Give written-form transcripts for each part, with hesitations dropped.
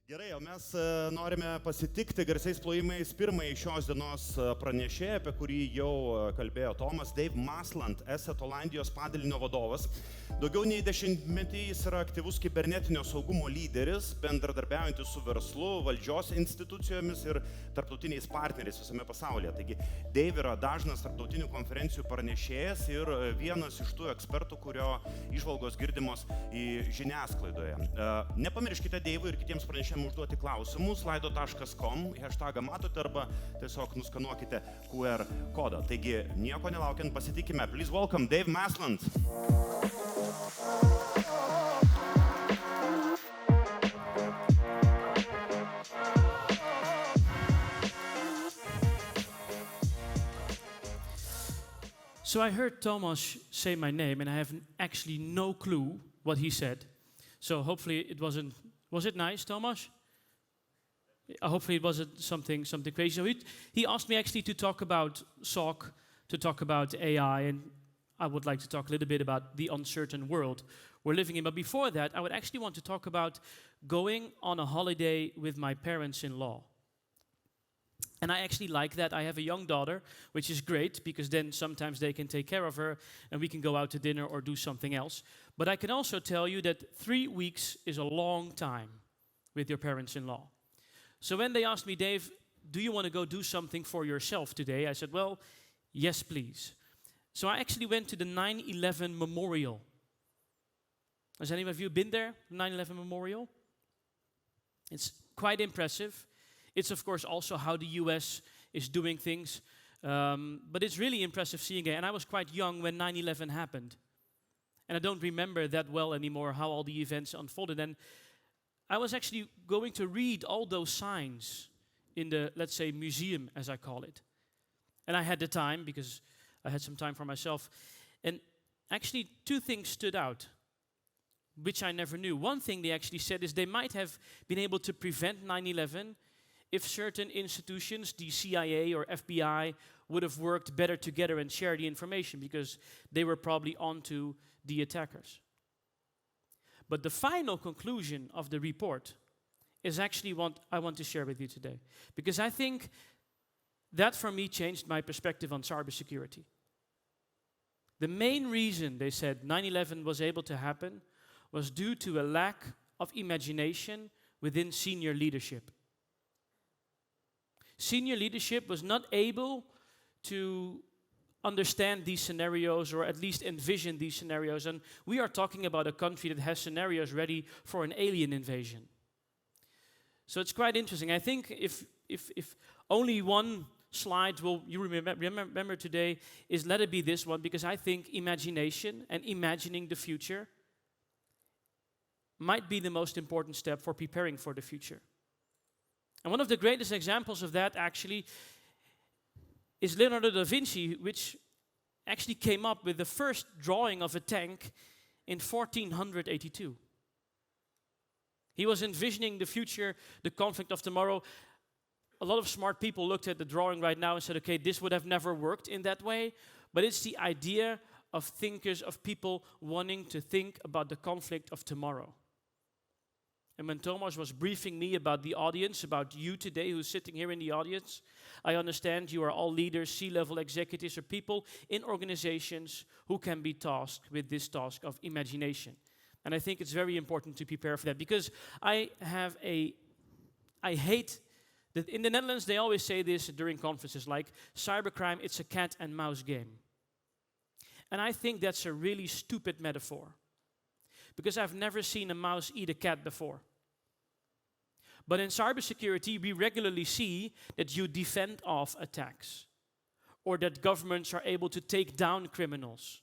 Gerai, o mes norime pasitikti garsiais plojimais pirmąjį šios dienos pranešėją, apie kurį jau kalbėjo Tomas, Dave Maasland, ESET Olandijos padalinio vadovas. Daugiau nei 10 metų jis yra aktyvus kibernetinio saugumo lyderis, bendradarbiaujantis su verslu, valdžios institucijomis ir tarptautiniais partneriais visame pasaulyje. Taigi, Dave yra dažnas tarptautinių konferencijų pranešėjas ir vienas iš tų ekspertų, kurio įžvalgos girdimos į žiniasklaidoje. Nepamirškite Dave'ui ir kitiems pranešėjams užduoti klausimus, laido.com, hashtagą matote arba tiesiog nuskanuokite QR kodą. Taigi, nieko nelaukiant, pasitikime. Please welcome Dave Maasland. So I heard Thomas say my name and I have actually no clue what he said. So hopefully it wasn't. Was it nice, Thomas? Hopefully it wasn't something crazy. So he asked me actually to talk about SOC, to talk about AI, and I would like to talk a little bit about the uncertain world we're living in. But before that, I would actually want to talk about going on a holiday with my parents-in-law. And I actually like that. I have a young daughter, which is great, because then sometimes they can take care of her and we can go out to dinner or do something else. But I can also tell you that 3 weeks is a long time with your parents-in-law. So when they asked me, Dave, do you want to go do something for yourself today? I said, well, yes, please. So I actually went to the 9/11 Memorial. Has any of you been there, 9/11 Memorial? It's quite impressive. It's, of course, also how the US is doing things. But it's really impressive seeing it. And I was quite young when 9/11 happened. And I don't remember that well anymore how all the events unfolded. And I was actually going to read all those signs in the, let's say, museum, as I call it. And I had the time, because I had some time for myself. And actually, 2 things stood out, which I never knew. One thing they actually said is they might have been able to prevent 9/11 if certain institutions, the CIA or FBI, would have worked better together and shared the information, because they were probably onto the attackers. But the final conclusion of the report is actually what I want to share with you today. Because I think that for me changed my perspective on cybersecurity. The main reason, they said, 9/11 was able to happen was due to a lack of imagination within senior leadership. Senior leadership was not able to understand these scenarios, or at least envision these scenarios. And we are talking about a country that has scenarios ready for an alien invasion. So it's quite interesting. I think if only one slide will you remember today is, let it be this one, because I think imagination and imagining the future might be the most important step for preparing for the future. And one of the greatest examples of that actually is Leonardo da Vinci, which actually came up with the first drawing of a tank in 1482. He was envisioning the future, the conflict of tomorrow. A lot of smart people looked at the drawing right now and said, okay, this would have never worked in that way. But it's the idea of thinkers, of people wanting to think about the conflict of tomorrow. And when Thomas was briefing me about the audience, about you today who's sitting here in the audience, I understand you are all leaders, C-level executives, or people in organizations who can be tasked with this task of imagination. And I think it's very important to prepare for that, because I hate that in the Netherlands they always say this during conferences, like cybercrime, it's a cat and mouse game. And I think that's a really stupid metaphor, because I've never seen a mouse eat a cat before. But in cybersecurity, we regularly see that you defend off attacks, or that governments are able to take down criminals.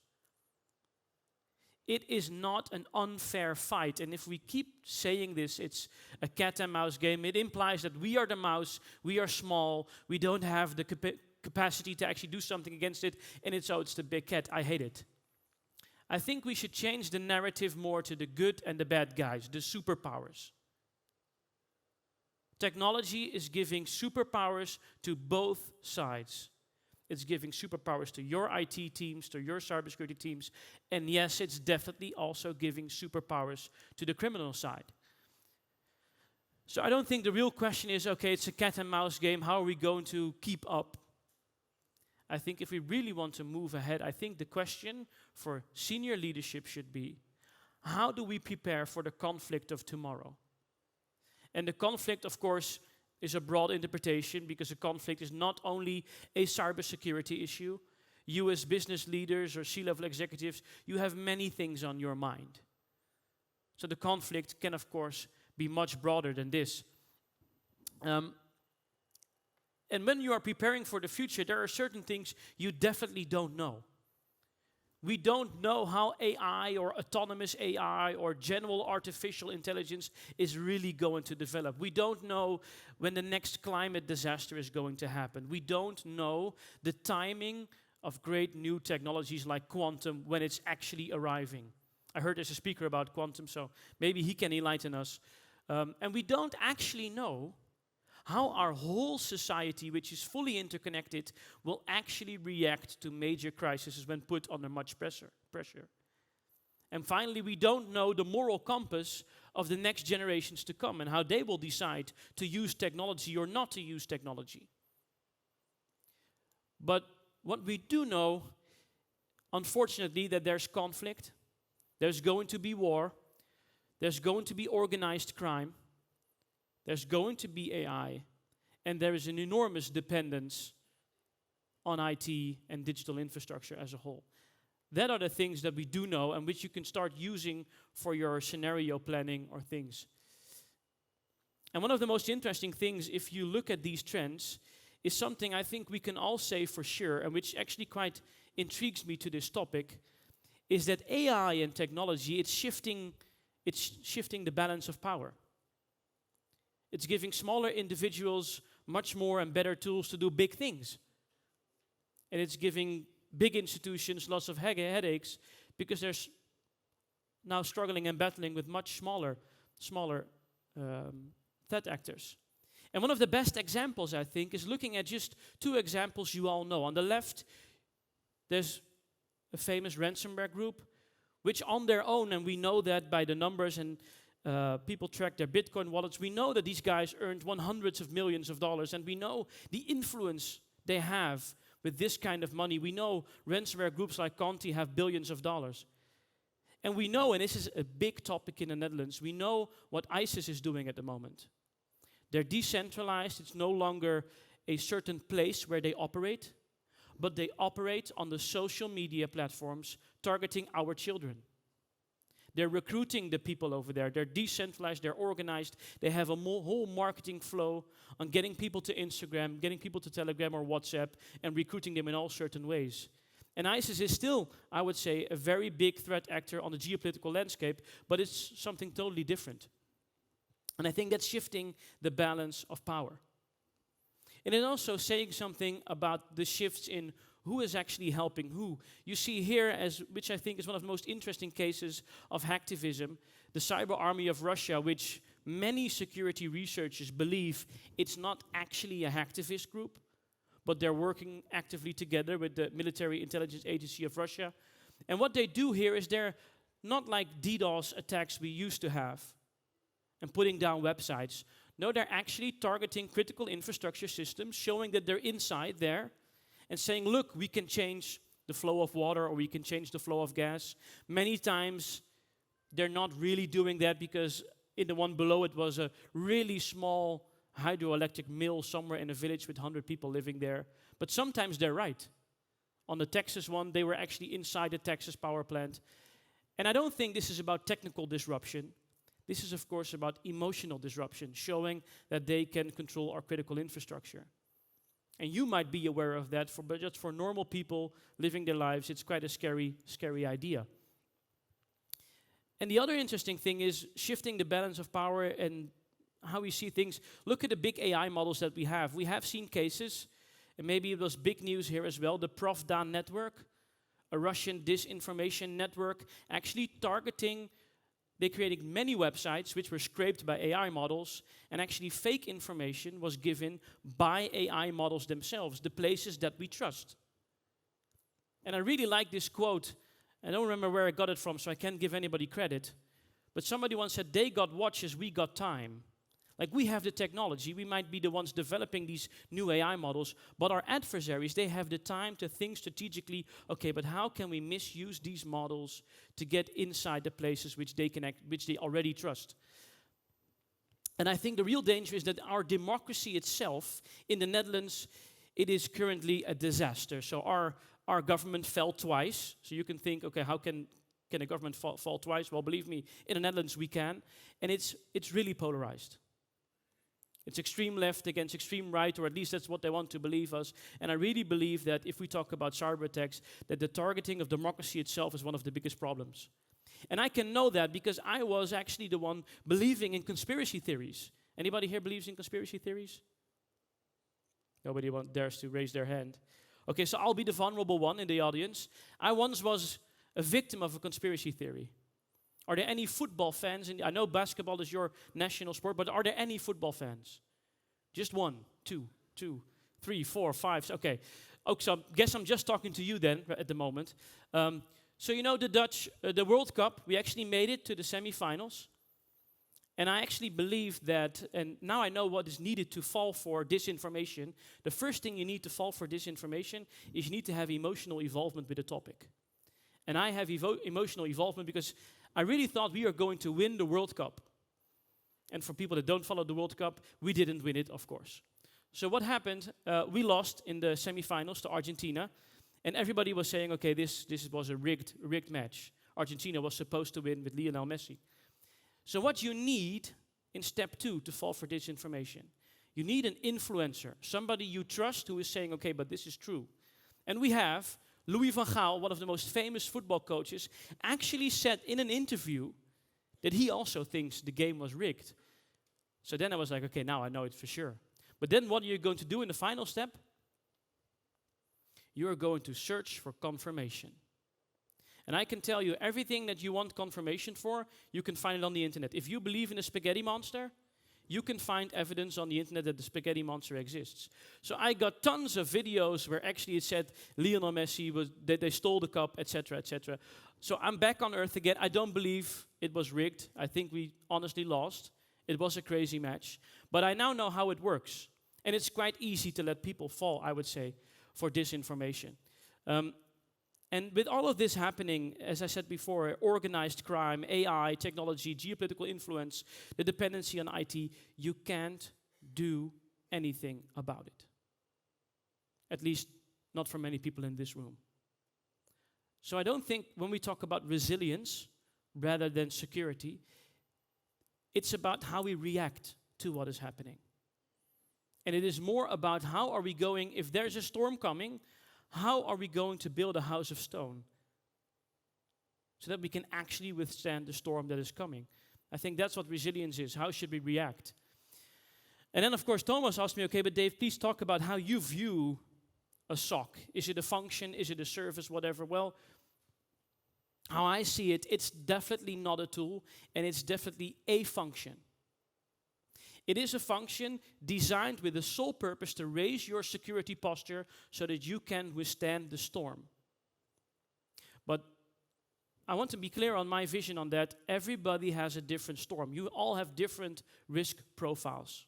It is not an unfair fight. And if we keep saying this, it's a cat and mouse game, it implies that we are the mouse, we are small, we don't have the capacity to actually do something against it, and it's the big cat. I hate it. I think we should change the narrative more to the good and the bad guys, the superpowers. Technology is giving superpowers to both sides. It's giving superpowers to your IT teams, to your cybersecurity teams, and yes, it's definitely also giving superpowers to the criminal side. So I don't think the real question is, okay, it's a cat and mouse game, how are we going to keep up? I think if we really want to move ahead, I think the question for senior leadership should be, how do we prepare for the conflict of tomorrow? And the conflict, of course, is a broad interpretation, because a conflict is not only a cybersecurity issue. You as business leaders or C-level executives, you have many things on your mind. So the conflict can, of course, be much broader than this. And when you are preparing for the future, there are certain things you definitely don't know. We don't know how AI or autonomous AI or general artificial intelligence is really going to develop. We don't know when the next climate disaster is going to happen. We don't know the timing of great new technologies like quantum when it's actually arriving. I heard there's a speaker about quantum, so maybe he can enlighten us. And we don't actually know how our whole society, which is fully interconnected, will actually react to major crises when put under much pressure. And finally, we don't know the moral compass of the next generations to come and how they will decide to use technology or not to use technology. But what we do know, unfortunately, that there's conflict, there's going to be war, there's going to be organized crime, there's going to be AI, and there is an enormous dependence on IT and digital infrastructure as a whole. That are the things that we do know and which you can start using for your scenario planning or things. And one of the most interesting things, if you look at these trends, is something I think we can all say for sure, and which actually quite intrigues me to this topic, is that AI and technology, it's shifting the balance of power. It's giving smaller individuals much more and better tools to do big things. And it's giving big institutions lots of headaches because they're now struggling and battling with much smaller threat actors. And one of the best examples, I think, is looking at just two examples you all know. On the left, there's a famous ransomware group, which on their own, and we know that by the numbers and people track their Bitcoin wallets, we know that these guys earned hundreds of millions of dollars, and we know the influence they have with this kind of money. We know ransomware groups like Conti have billions of dollars. And we know, and this is a big topic in the Netherlands, we know what ISIS is doing at the moment. They're decentralized. It's no longer a certain place where they operate, but they operate on the social media platforms targeting our children. They're recruiting the people over there. They're decentralized, they're organized. They have a whole marketing flow on getting people to Instagram, getting people to Telegram or WhatsApp, and recruiting them in all certain ways. And ISIS is still, I would say, a very big threat actor on the geopolitical landscape, but it's something totally different. And I think that's shifting the balance of power. And it's also saying something about the shifts in who is actually helping who. You see here, which I think is one of the most interesting cases of hacktivism, the cyber army of Russia, which many security researchers believe it's not actually a hacktivist group, but they're working actively together with the military intelligence agency of Russia. And what they do here is they're not like DDoS attacks we used to have and putting down websites. No, they're actually targeting critical infrastructure systems, showing that they're inside there, and saying, look, we can change the flow of water or we can change the flow of gas. Many times, they're not really doing that because in the one below it was a really small hydroelectric mill somewhere in a village with 100 people living there. But sometimes they're right. On the Texas one, they were actually inside the Texas power plant. And I don't think this is about technical disruption. This is, of course, about emotional disruption, showing that they can control our critical infrastructure. And you might be aware of that, but just for normal people living their lives, it's quite a scary idea. And the other interesting thing is shifting the balance of power and how we see things. Look at the big AI models that we have. We have seen cases, and maybe it was big news here as well, the ProfDan network, a Russian disinformation network, actually targeting. They created many websites which were scraped by AI models, and actually fake information was given by AI models themselves, the places that we trust. And I really like this quote. I don't remember where I got it from, so I can't give anybody credit. But somebody once said, they got watches, we got time. Like, we have the technology, we might be the ones developing these new AI models, but our adversaries, they have the time to think strategically, okay, but how can we misuse these models to get inside the places which they already trust? And I think the real danger is that our democracy itself in the Netherlands, it is currently a disaster. So our government fell twice. So you can think, okay, how can a government fall twice? Well, believe me, in the Netherlands we can. And it's really polarized. It's extreme left against extreme right, or at least that's what they want to believe us. And I really believe that if we talk about cyber attacks, that the targeting of democracy itself is one of the biggest problems. And I can know that because I was actually the one believing in conspiracy theories. Anybody here believes in conspiracy theories? Nobody dares to raise their hand. Okay, so I'll be the vulnerable one in the audience. I once was a victim of a conspiracy theory. Are there any football fans? I know basketball is your national sport, but are there any football fans? Just one, two, 3, 4, 5. Okay, so I guess I'm just talking to you then at the moment. So you know the World Cup, we actually made it to the semifinals. And I actually believe that, and now I know what is needed to fall for disinformation. The first thing you need to fall for disinformation is you need to have emotional involvement with the topic. And I have emotional involvement because I really thought we are going to win the World Cup. And for people that don't follow the World Cup, we didn't win it, of course. So what happened? We lost in the semifinals to Argentina. And everybody was saying, okay, this was a rigged match. Argentina was supposed to win with Lionel Messi. So what you need in step 2 to fall for disinformation, you need an influencer, somebody you trust who is saying, okay, but this is true. And we have Louis van Gaal, one of the most famous football coaches, actually said in an interview that he also thinks the game was rigged. So then I was like, okay, now I know it for sure. But then what are you going to do in the final step? You are going to search for confirmation. And I can tell you, everything that you want confirmation for, you can find it on the internet. If you believe in a spaghetti monster, you can find evidence on the internet that the spaghetti monster exists. So I got tons of videos where actually it said Lionel Messi that they stole the cup, etc., etc. So I'm back on earth again. I don't believe it was rigged. I think we honestly lost. It was a crazy match. But I now know how it works. And it's quite easy to let people fall, I would say, for disinformation. And with all of this happening, as I said before, organized crime, AI, technology, geopolitical influence, the dependency on IT, you can't do anything about it. At least not for many people in this room. So I don't think when we talk about resilience rather than security, it's about how we react to what is happening. And it is more about how are we going, if there's a storm coming, how are we going to build a house of stone so that we can actually withstand the storm that is coming? I think that's what resilience is. How should we react? And then, of course, Thomas asked me, okay, but Dave, please talk about how you view a SOC. Is it a function? Is it a service? Whatever. Well, how I see it, it's definitely not a tool, and it's definitely a function. It is a function designed with the sole purpose to raise your security posture so that you can withstand the storm. But I want to be clear on my vision on that. Everybody has a different storm. You all have different risk profiles.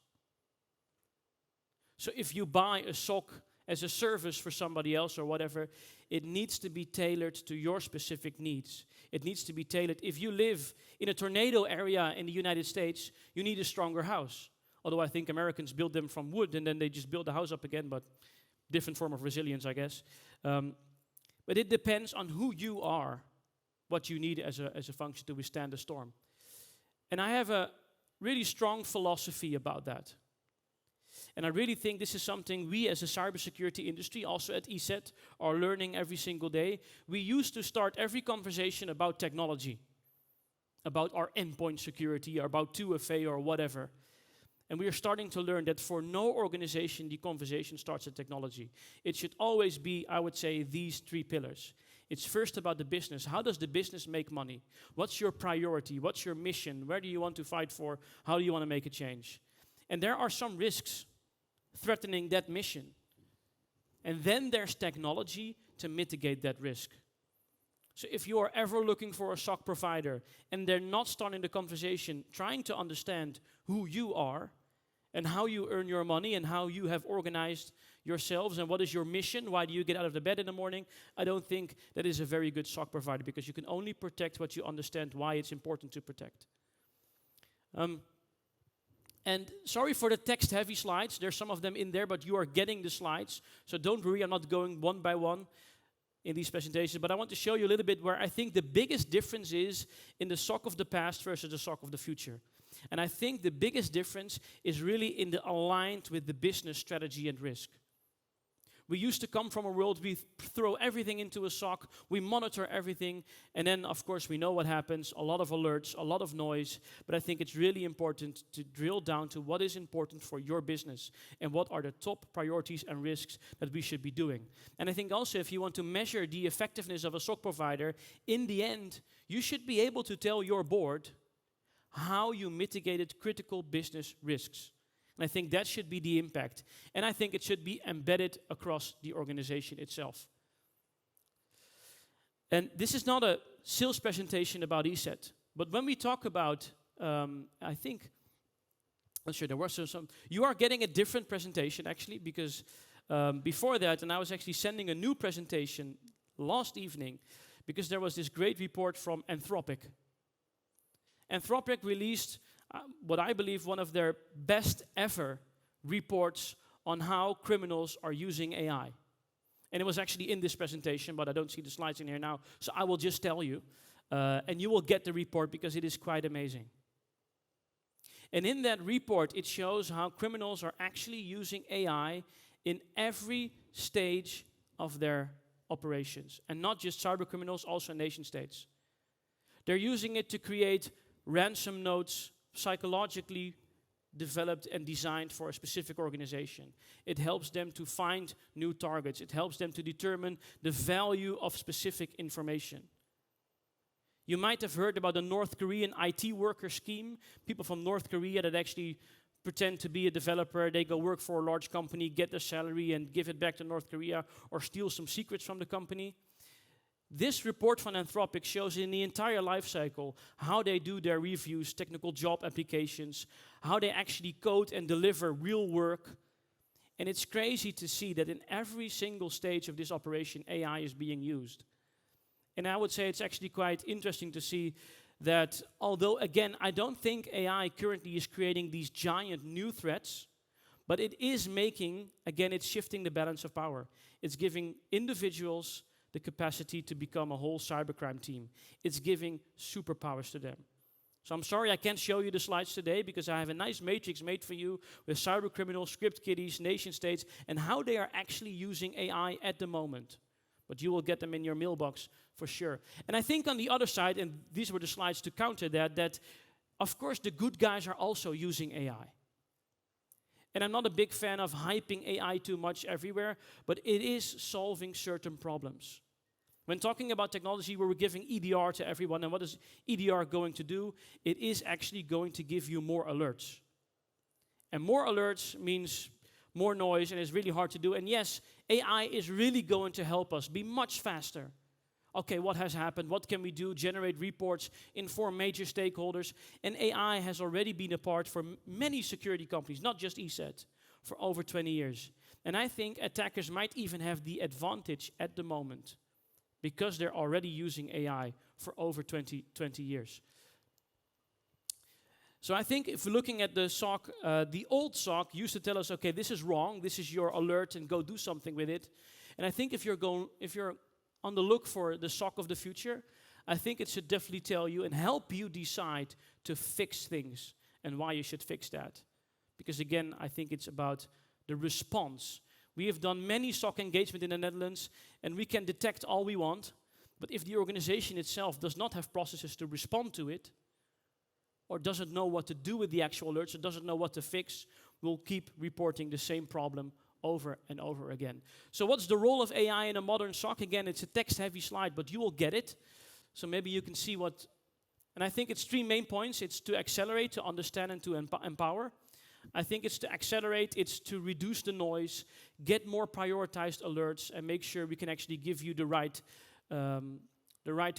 So if you buy a SOC as a service for somebody else or whatever, it needs to be tailored to your specific needs. It needs to be tailored. If you live in a tornado area in the United States, you need a stronger house. Although I think Americans build them from wood and then they just build the house up again, but different form of resilience, I guess. But it depends on who you are, what you need as a function to withstand the storm. And I have a really strong philosophy about that. And I really think this is something we as a cybersecurity industry, also at ESET, are learning every single day. We used to start every conversation about technology, about our endpoint security, or about 2FA or whatever. And we are starting to learn that for no organization, the conversation starts at technology. It should always be, I would say, these 3 pillars. It's first about the business. How does the business make money? What's your priority? What's your mission? Where do you want to fight for? How do you want to make a change? And there are some risks threatening that mission. And then there's technology to mitigate that risk. So if you are ever looking for a SOC provider and they're not starting the conversation trying to understand who you are, and how you earn your money and how you have organized yourselves and what is your mission, why do you get out of the bed in the morning, I don't think that is a very good SOC provider, because you can only protect what you understand why it's important to protect. And sorry for the text-heavy slides. There's some of them in there, but you are getting the slides. So don't worry, I'm not going one by one in these presentations, but I want to show you a little bit where I think the biggest difference is in the SOC of the past versus the SOC of the future. And I think the biggest difference is really in the aligned with the business strategy and risk. We used to come from a world, we throw everything into a SOC, we monitor everything, and then of course we know what happens, a lot of alerts, a lot of noise, but I think it's really important to drill down to what is important for your business and what are the top priorities and risks that we should be doing. And I think also if you want to measure the effectiveness of a SOC provider, in the end, you should be able to tell your board how you mitigated critical business risks. And I think that should be the impact. And I think it should be embedded across the organization itself. And this is not a sales presentation about ESET. But when we talk about, I think, I'm sure there was some, you are getting a different presentation actually, because before that, and I was actually sending a new presentation last evening, because there was this great report from Anthropic. Anthropic released what I believe one of their best ever reports on how criminals are using AI. And it was actually in this presentation, but I don't see the slides in here now, so I will just tell you. And you will get the report because it is quite amazing. And in that report, it shows how criminals are actually using AI in every stage of their operations. And not just cyber criminals, also nation states. They're using it to create ransom notes psychologically developed and designed for a specific organization. It helps them to find new targets. It helps them to determine the value of specific information. You might have heard about the North Korean IT worker scheme. People from North Korea that actually pretend to be a developer, they go work for a large company, get their salary and give it back to North Korea or steal some secrets from the company. This report from Anthropic shows in the entire life cycle how they do their reviews, technical job applications, how they actually code and deliver real work. And it's crazy to see that in every single stage of this operation, AI is being used. And I would say it's actually quite interesting to see that, although, again, I don't think AI currently is creating these giant new threats, but it is making, again, it's shifting the balance of power. It's giving individuals the capacity to become a whole cybercrime team. It's giving superpowers to them. So I'm sorry I can't show you the slides today because I have a nice matrix made for you with cyber criminals, script kiddies, nation states, and how they are actually using AI at the moment. But you will get them in your mailbox for sure. And I think on the other side, and these were the slides to counter that, that of course the good guys are also using AI. And I'm not a big fan of hyping AI too much everywhere, but it is solving certain problems. When talking about technology, where we're giving EDR to everyone, and what is EDR going to do? It is actually going to give you more alerts. And more alerts means more noise, and it's really hard to do. And yes, AI is really going to help us be much faster. Okay, what has happened? What can we do? Generate reports, inform major stakeholders. And AI has already been a part for many security companies, not just ESET, for over 20 years. And I think attackers might even have the advantage at the moment, because they're already using AI for over 20 years. So I think if we're looking at the SOC, the old SOC used to tell us, okay, this is wrong, this is your alert, and go do something with it. And I think if you're on the look for the SOC of the future, I think it should definitely tell you and help you decide to fix things and why you should fix that. Because again, I think it's about the response. We have done many SOC engagement in the Netherlands, and we can detect all we want, but if the organization itself does not have processes to respond to it, or doesn't know what to do with the actual alerts, or doesn't know what to fix, we'll keep reporting the same problem over and over again. So what's the role of AI in a modern SOC? Again, it's a text-heavy slide, but you will get it. So maybe you can see what, and I think it's 3 main points. It's to accelerate, to understand, and to empower. I think it's to accelerate, it's to reduce the noise, get more prioritized alerts, and make sure we can actually give you the right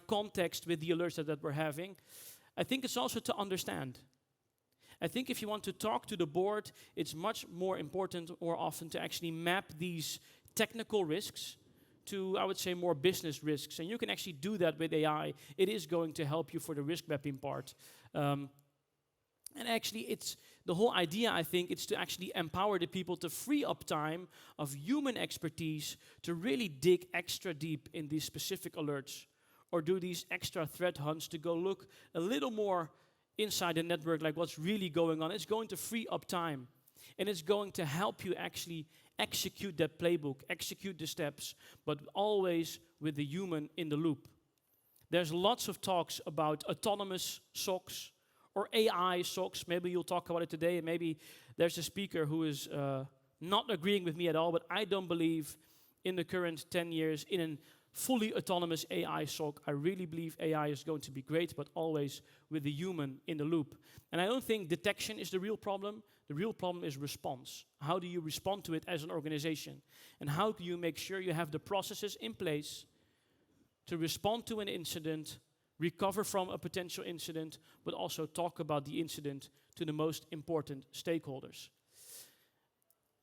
context with the alerts that we're having. I think it's also to understand. I think if you want to talk to the board, it's much more important more often to actually map these technical risks to, I would say, more business risks. And you can actually do that with AI. It is going to help you for the risk mapping part. And actually, it's the whole idea, I think, is to actually empower the people to free up time of human expertise to really dig extra deep in these specific alerts or do these extra threat hunts to go look a little more inside the network, like what's really going on. It's going to free up time. And it's going to help you actually execute that playbook, execute the steps, but always with the human in the loop. There's lots of talks about autonomous SOCs or AI SOCs. Maybe you'll talk about it today, and maybe there's a speaker who is not agreeing with me at all, but I don't believe in the current 10 years in a fully autonomous AI SOC. I really believe AI is going to be great, but always with the human in the loop. And I don't think detection is the real problem. The real problem is response. How do you respond to it as an organization? And how do you make sure you have the processes in place to respond to an incident, recover from a potential incident, but also talk about the incident to the most important stakeholders?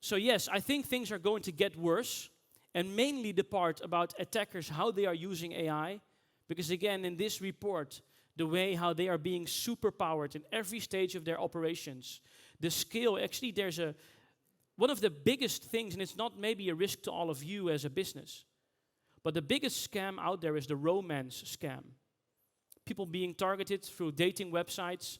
So yes, I think things are going to get worse, and mainly the part about attackers, how they are using AI, because again, in this report, the way how they are being superpowered in every stage of their operations, the scale, actually there's one of the biggest things, and it's not maybe a risk to all of you as a business, but the biggest scam out there is the romance scam. People being targeted through dating websites,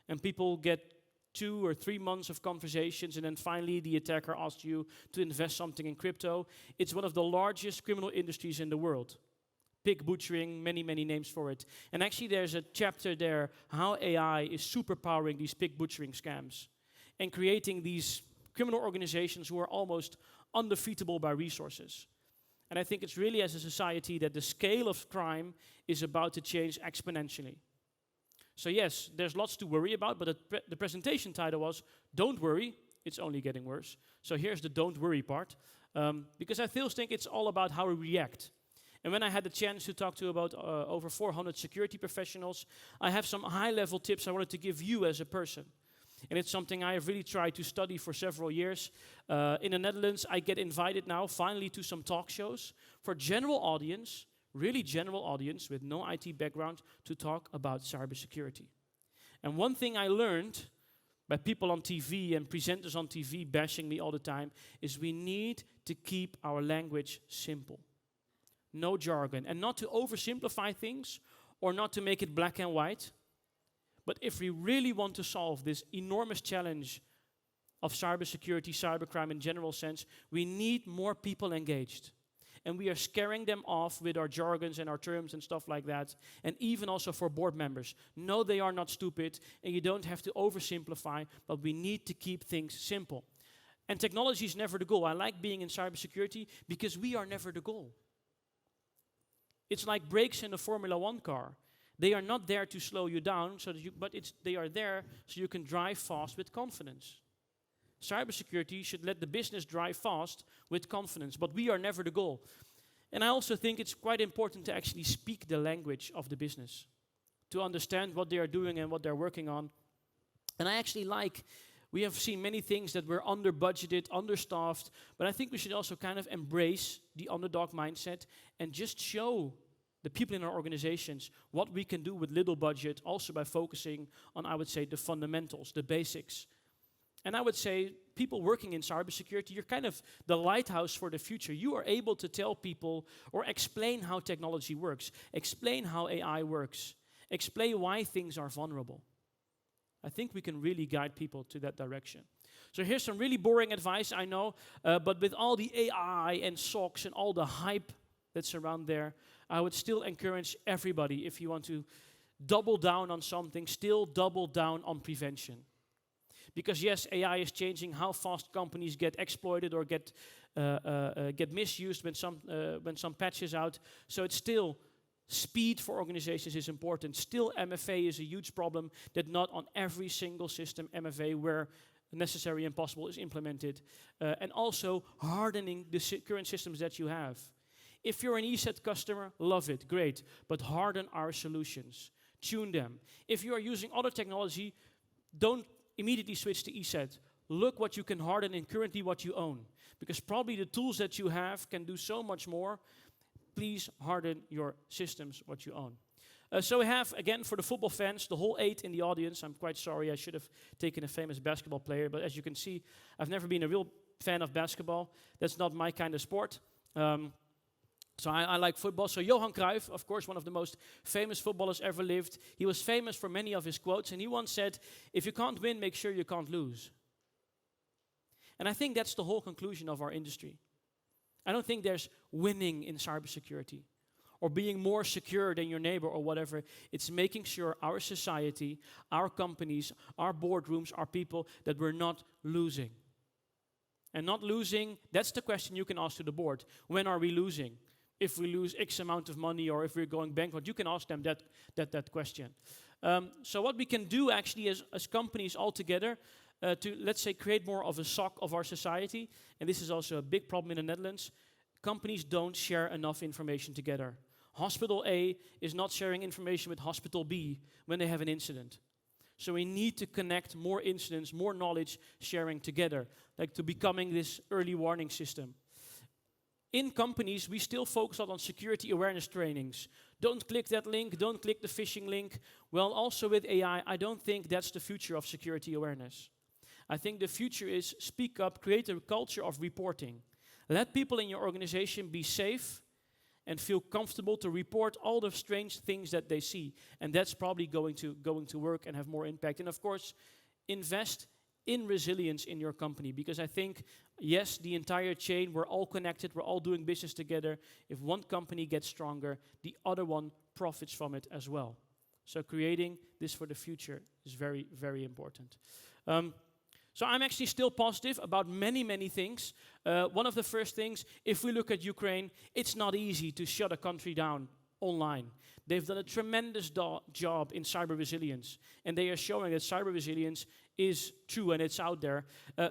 and people get 2 or 3 months of conversations, and then finally the attacker asks you to invest something in crypto. It's one of the largest criminal industries in the world. Pig butchering, many, many names for it. And actually there's a chapter there, how AI is superpowering these pig butchering scams and creating these criminal organizations who are almost undefeatable by resources. And I think it's really as a society that the scale of crime is about to change exponentially. So yes, there's lots to worry about, but the presentation title was, "Don't worry, it's only getting worse." So here's the don't worry part, because I still think it's all about how we react. And when I had the chance to talk to about over 400 security professionals, I have some high-level tips I wanted to give you as a person. And it's something I have really tried to study for several years. In the Netherlands, I get invited now, finally, to some talk shows for general audience, really general audience with no IT background, to talk about cybersecurity. And one thing I learned by people on TV and presenters on TV bashing me all the time is we need to keep our language simple. No jargon. And not to oversimplify things or not to make it black and white. But if we really want to solve this enormous challenge of cybersecurity, cybercrime in general sense, we need more people engaged. And we are scaring them off with our jargons and our terms and stuff like that. And even also for board members. No, they are not stupid, and you don't have to oversimplify, but we need to keep things simple. And technology is never the goal. I like being in cybersecurity because we are never the goal. It's like brakes in a Formula 1 car. They are not there to slow you down, but they are there so you can drive fast with confidence. Cybersecurity should let the business drive fast with confidence, but we are never the goal. And I also think it's quite important to actually speak the language of the business, to understand what they are doing and what they're working on. And I actually we have seen many things that were under-budgeted, understaffed, but I think we should also kind of embrace the underdog mindset and just show the people in our organizations what we can do with little budget, also by focusing on, I would say, the fundamentals, the basics. And I would say, people working in cybersecurity, you're kind of the lighthouse for the future. You are able to tell people or explain how technology works, explain how AI works, explain why things are vulnerable. I think we can really guide people to that direction. So here's some really boring advice, I know, but with all the AI and SOCs and all the hype that's around there, I would still encourage everybody, if you want to double down on something, still double down on prevention. Because yes, AI is changing how fast companies get exploited or get misused when some patch is out. So it's still speed for organizations is important. Still, MFA is a huge problem that not on every single system MFA where necessary and possible is implemented. And also hardening the current systems that you have. If you're an ESET customer, love it, great. But harden our solutions. Tune them. If you are using other technology, don't immediately switch to ESET. Look what you can harden and currently what you own. Because probably the tools that you have can do so much more. Please harden your systems, what you own. So we have, again, for the football fans, the whole 8 in the audience. I'm quite sorry, I should have taken a famous basketball player, but as you can see, I've never been a real fan of basketball. That's not my kind of sport. So I like football. So Johan Cruyff, of course, one of the most famous footballers ever lived. He was famous for many of his quotes, and he once said, if you can't win, make sure you can't lose. And I think that's the whole conclusion of our industry. I don't think there's winning in cybersecurity or being more secure than your neighbor or whatever. It's making sure our society, our companies, our boardrooms, our people, that we're not losing. And not losing, that's the question you can ask to the board. When are we losing? If we lose X amount of money or if we're going bankrupt, you can ask them that question. So what we can do actually as companies all together to, let's say, create more of a SOC of our society, and this is also a big problem in the Netherlands, companies don't share enough information together. Hospital A is not sharing information with Hospital B when they have an incident. So we need to connect more incidents, more knowledge sharing together, like to becoming this early warning system. In companies, we still focus a lot on security awareness trainings. Don't click that link, don't click the phishing link. Well, also with AI, I don't think that's the future of security awareness. I think the future is speak up, create a culture of reporting. Let people in your organization be safe and feel comfortable to report all the strange things that they see. And that's probably going to work and have more impact. And of course, invest in resilience in your company, because I think, yes, the entire chain, we're all connected, we're all doing business together. If one company gets stronger, the other one profits from it as well. So creating this for the future is very, very important. So I'm actually still positive about many, many things. One of the first things, if we look at Ukraine, it's not easy to shut a country down online. They've done a tremendous job in cyber resilience, and they are showing that cyber resilience is true and it's out there.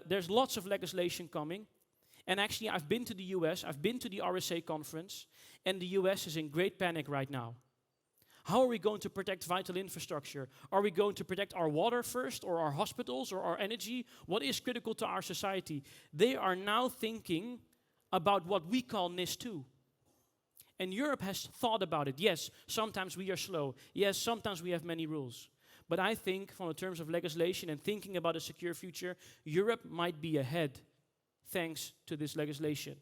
There's lots of legislation coming, and actually I've been to the US, I've been to the RSA conference, and the US is in great panic right now. How are we going to protect vital infrastructure? Are we going to protect our water first, or our hospitals, or our energy? What is critical to our society? They are now thinking about what we call NIS2. And Europe has thought about it. Yes, sometimes we are slow. Yes, sometimes we have many rules. But I think from the terms of legislation and thinking about a secure future, Europe might be ahead thanks to this legislation.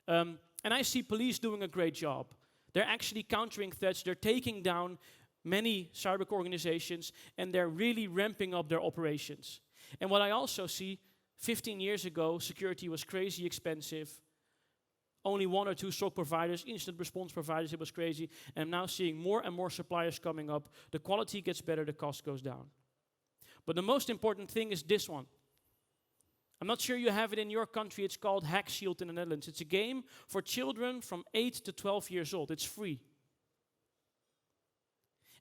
And I see police doing a great job. They're actually countering threats. They're taking down many cyber organizations, and they're really ramping up their operations. And what I also see, 15 years ago, security was crazy expensive. Only 1 or 2 SOC providers, instant response providers, it was crazy. And I'm now seeing more and more suppliers coming up. The quality gets better, the cost goes down. But the most important thing is this one. I'm not sure you have it in your country. It's called Hack Shield in the Netherlands. It's a game for children from 8 to 12 years old. It's free.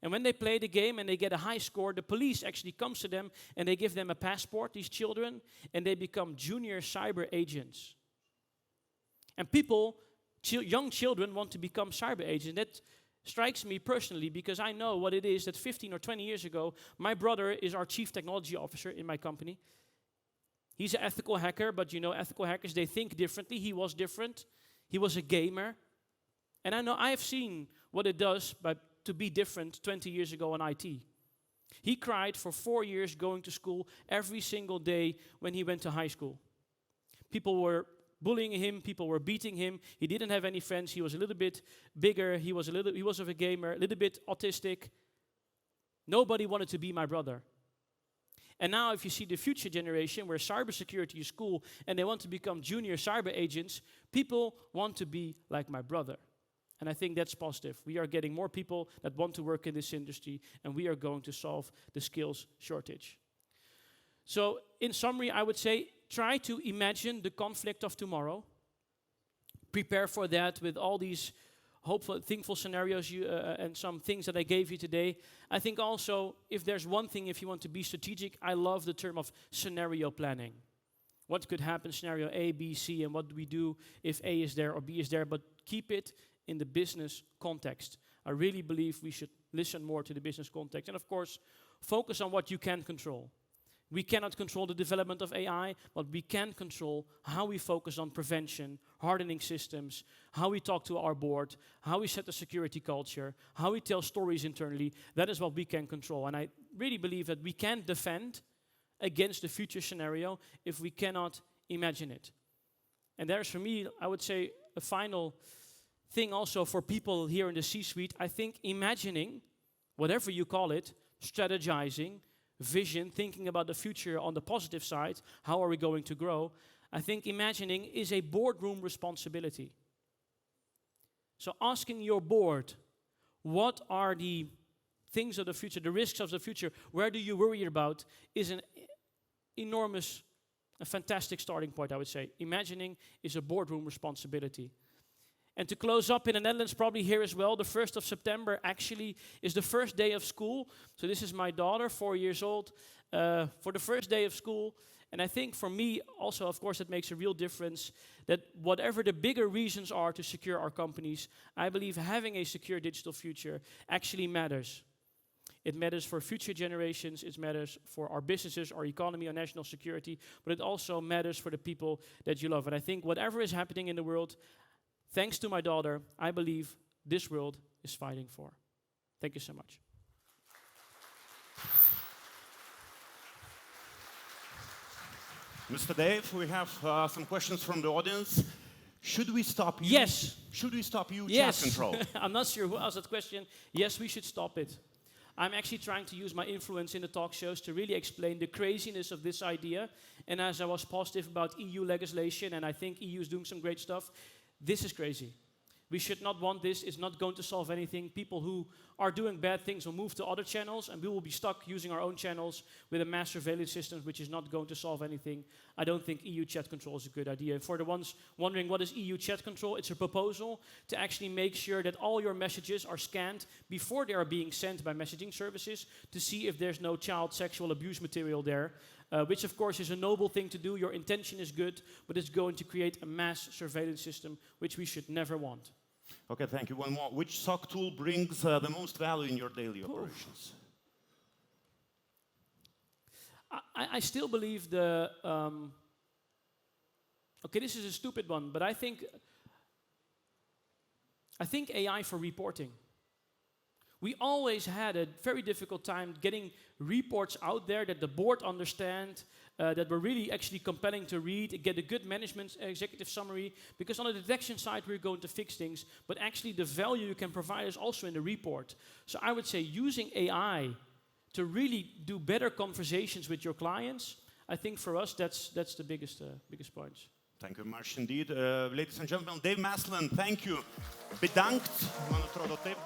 And when they play the game and they get a high score, the police actually comes to them and they give them a passport, these children, and they become junior cyber agents. And people, young children, want to become cyber agents. That strikes me personally because I know what it is that 15 or 20 years ago, my brother is our chief technology officer in my company. He's an ethical hacker, but you know, ethical hackers, they think differently. He was different. He was a gamer. And I know I have seen what it does to be different 20 years ago in IT. He cried for 4 years going to school every single day when he went to high school. People were bullying him, people were beating him. He didn't have any friends. He was a little bit bigger. He was of a gamer, a little bit autistic. Nobody wanted to be my brother. And now if you see the future generation where cybersecurity is cool and they want to become junior cyber agents, people want to be like my brother. And I think that's positive. We are getting more people that want to work in this industry, and we are going to solve the skills shortage. So in summary, I would say try to imagine the conflict of tomorrow. Prepare for that with all these hopeful, thinkful scenarios and some things that I gave you today. I think also, if there's one thing, if you want to be strategic, I love the term of scenario planning. What could happen, scenario A, B, C, and what do we do if A is there or B is there, but keep it in the business context. I really believe we should listen more to the business context. And of course, focus on what you can control. We cannot control the development of AI, but we can control how we focus on prevention, hardening systems, how we talk to our board, how we set the security culture, how we tell stories internally. That is what we can control. And I really believe that we can defend against the future scenario if we cannot imagine it. And there's, for me, I would say, a final thing also for people here in the C-suite. I think imagining, whatever you call it, strategizing, vision, thinking about the future on the positive side, how are we going to grow? I think imagining is a boardroom responsibility. So asking your board, what are the things of the future, the risks of the future, where do you worry about, is an enormous, a fantastic starting point, I would say. Imagining is a boardroom responsibility. And to close up in the Netherlands, probably here as well, the 1st of September actually is the first day of school. So this is my daughter, 4 years old, for the first day of school. And I think for me also, of course, it makes a real difference that whatever the bigger reasons are to secure our companies, I believe having a secure digital future actually matters. It matters for future generations, it matters for our businesses, our economy, our national security, but it also matters for the people that you love. And I think whatever is happening in the world, thanks to my daughter, I believe this world is fighting for. Thank you so much. Mr. Dave, we have some questions from the audience. Should we stop you? Yes. Should we stop you Yes. chat control? I'm not sure who asked that question. Yes, we should stop it. I'm actually trying to use my influence in the talk shows to really explain the craziness of this idea. And as I was positive about EU legislation, and I think EU is doing some great stuff, this is crazy. We should not want this. It's not going to solve anything. People who are doing bad things will move to other channels, and we will be stuck using our own channels with a mass surveillance system, which is not going to solve anything. I don't think EU chat control is a good idea. And for the ones wondering what is EU chat control, it's a proposal to actually make sure that all your messages are scanned before they are being sent by messaging services to see if there's no child sexual abuse material there. Which of course is a noble thing to do. Your intention is good, but it's going to create a mass surveillance system, which we should never want. Okay, thank you. One more. Which SOC tool brings the most value in your daily operations? I still believe the... okay, this is a stupid one, but I think AI for reporting. We always had a very difficult time getting reports out there that the board understand, that were really actually compelling to read, get a good management executive summary, because on the detection side we're going to fix things, but actually the value you can provide is also in the report. So I would say using AI to really do better conversations with your clients, I think for us that's the biggest point. Thank you very much indeed. Ladies and gentlemen, Dave Maasland, thank you. Bedankt, man atrodo taip.